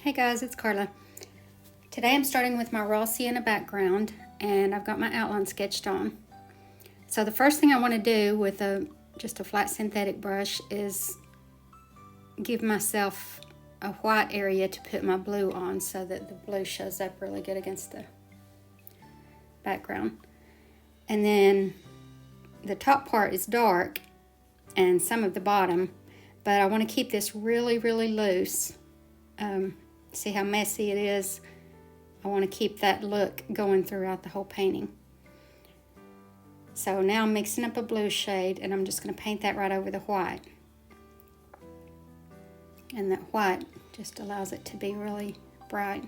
Hey guys, it's Carla. Today I'm starting with my raw sienna background and I've got my outline sketched on. So the first thing I want to do with just a flat synthetic brush is give myself a white area to put my blue on so that the blue shows up really good against the background. And then the top part is dark and some of the bottom, but I want to keep this really, really loose. See how messy it is? I want to keep that look going throughout the whole painting. So now I'm mixing up a blue shade and I'm just going to paint that right over the white. And that white just allows it to be really bright.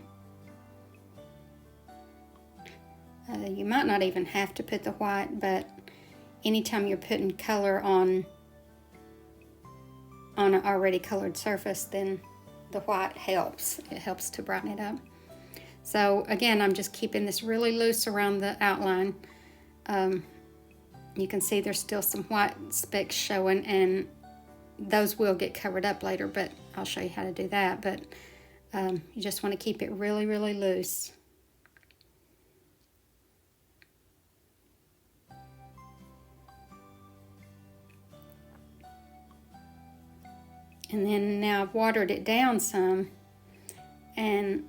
You might not even have to put the white, but anytime you're putting color on an already colored surface, then the white helps. It helps to brighten it up. So again, I'm just keeping this really loose around the outline. You can see there's still some white specks showing, and those will get covered up later, but I'll show you how to do that. But you just want to keep it really, really loose. And then now I've watered it down some, and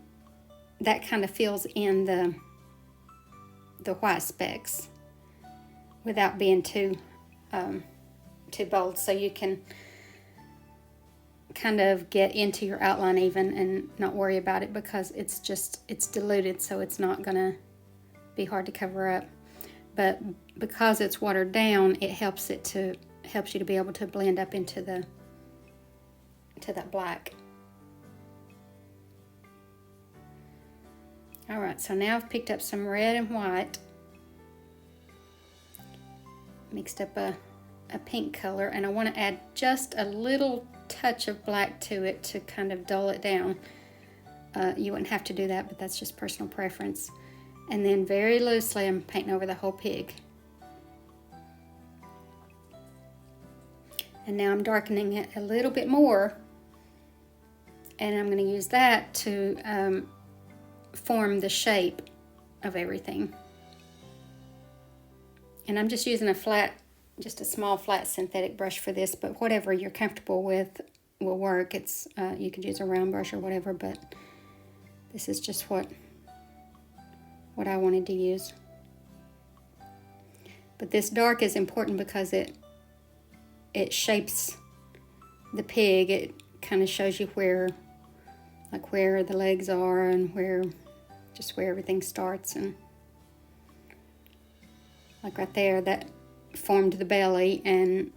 that kind of fills in the white specks without being too bold, so you can kind of get into your outline even and not worry about it, because it's diluted, so it's not gonna be hard to cover up. But because it's watered down, it helps you to be able to blend up into that black. All right, so now I've picked up some red and white, mixed up a pink color, and I want to add just a little touch of black to it to kind of dull it down. You wouldn't have to do that, but that's just personal preference. And then very loosely I'm painting over the whole pig. And now I'm darkening it a little bit more, and I'm going to use that to form the shape of everything. And I'm just using just a small flat synthetic brush for this, but whatever you're comfortable with will work. You could use a round brush or whatever, but this is just what I wanted to use. But this dark is important because it shapes the pig. It kind of shows you where the legs are and where everything starts, and like right there, that formed the belly, and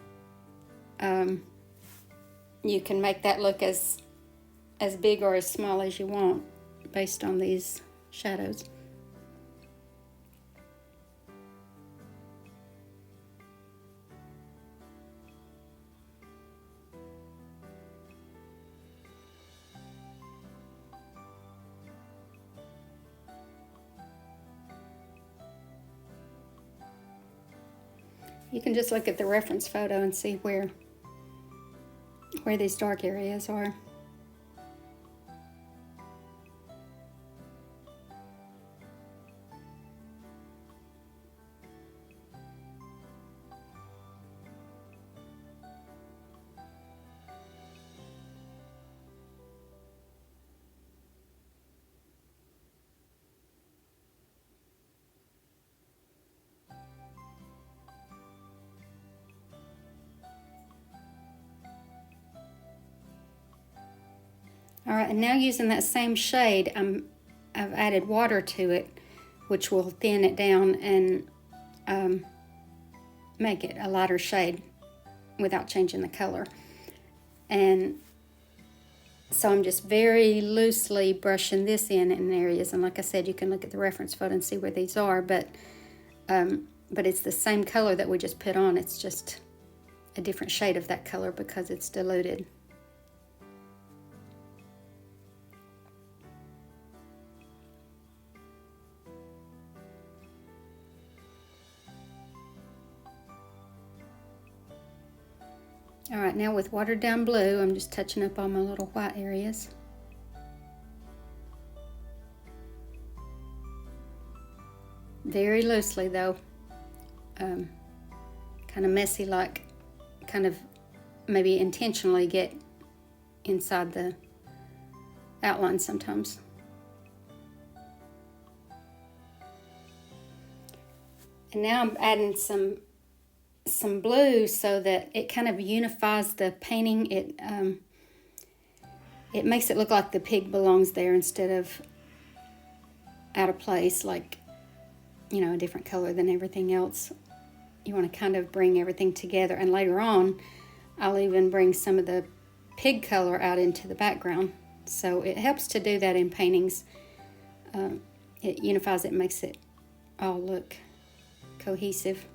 you can make that look as big or as small as you want based on these shadows. You can just look at the reference photo and see where these dark areas are. All right, and now using that same shade, I've added water to it, which will thin it down and make it a lighter shade without changing the color. And so I'm just very loosely brushing this in areas. And like I said, you can look at the reference photo and see where these are, but it's the same color that we just put on. It's just a different shade of that color because it's diluted. All right, now with watered down blue, I'm just touching up all my little white areas. very loosely though, kind of messy, like kind of maybe intentionally get inside the outline sometimes. And now I'm adding some blue so that it kind of unifies the painting. It makes it look like the pig belongs there instead of out of place, like, you know, a different color than everything else. You want to kind of bring everything together, and later on I'll even bring some of the pig color out into the background. So it helps to do that in paintings. It unifies it, makes it all look cohesive.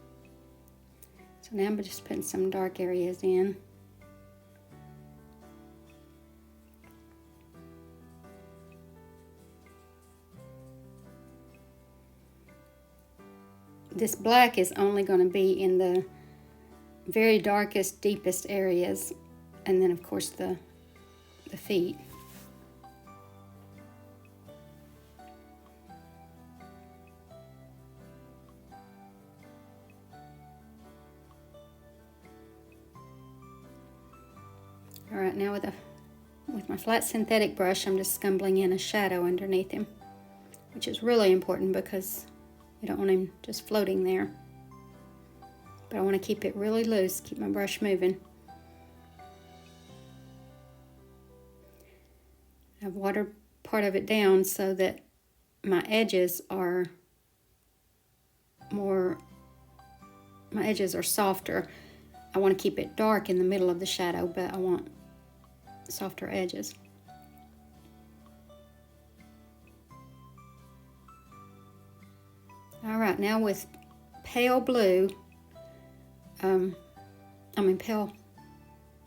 So now I'm just putting some dark areas in. This black is only going to be in the very darkest, deepest areas, and then of course the feet. All right, now with my flat synthetic brush, I'm just scumbling in a shadow underneath him, which is really important because you don't want him just floating there. But I want to keep it really loose, keep my brush moving. I've watered part of it down so that my edges are softer. I want to keep it dark in the middle of the shadow, but I want softer edges. All right, now with pale blue, pale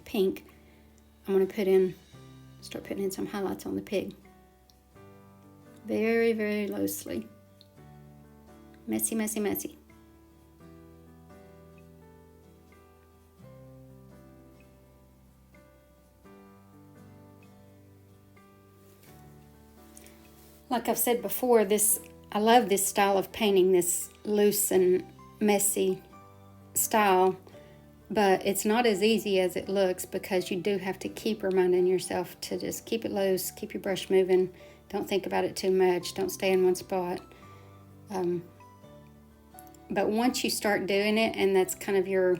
pink, I'm going to start putting in some highlights on the pig. Very, very loosely. Messy, messy, messy. Like I've said before, I love this style of painting, this loose and messy style, but it's not as easy as it looks because you do have to keep reminding yourself to just keep it loose, keep your brush moving, don't think about it too much, don't stay in one spot. But once you start doing it and that's kind of your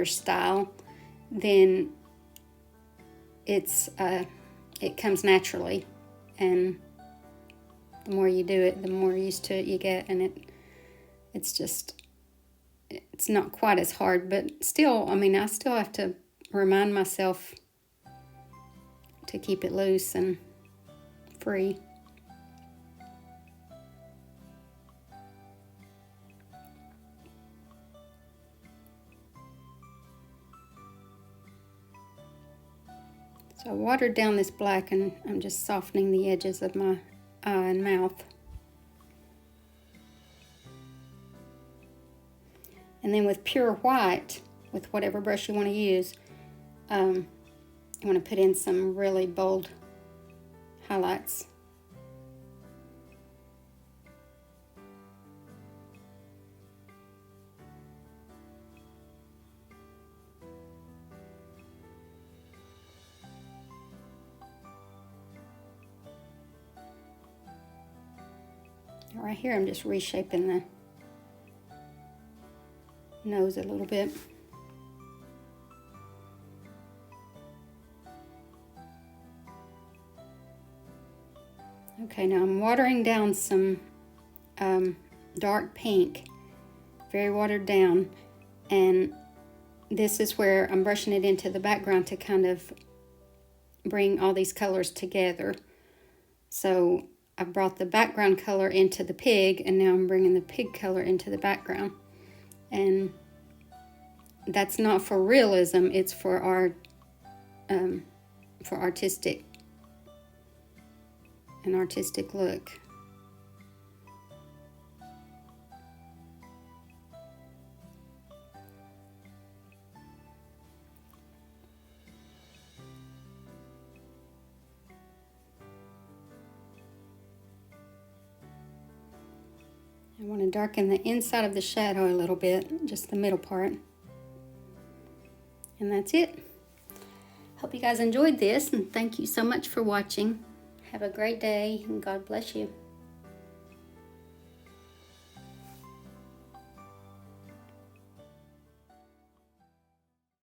style, then it comes naturally, and the more you do it, the more used to it you get, and it's not quite as hard, but still, I still have to remind myself to keep it loose and free. So I watered down this black, and I'm just softening the edges of my eye and mouth. And then with pure white, with whatever brush you want to use, you want to put in some really bold highlights. Right here, I'm just reshaping the nose a little bit. Okay, now I'm watering down some dark pink, very watered down, and this is where I'm brushing it into the background to kind of bring all these colors together. So I brought the background color into the pig, and now I'm bringing the pig color into the background. And that's not for realism, it's for our for artistic look. I want to darken the inside of the shadow a little bit, just the middle part. And that's it. Hope you guys enjoyed this, and thank you so much for watching. Have a great day, and God bless you.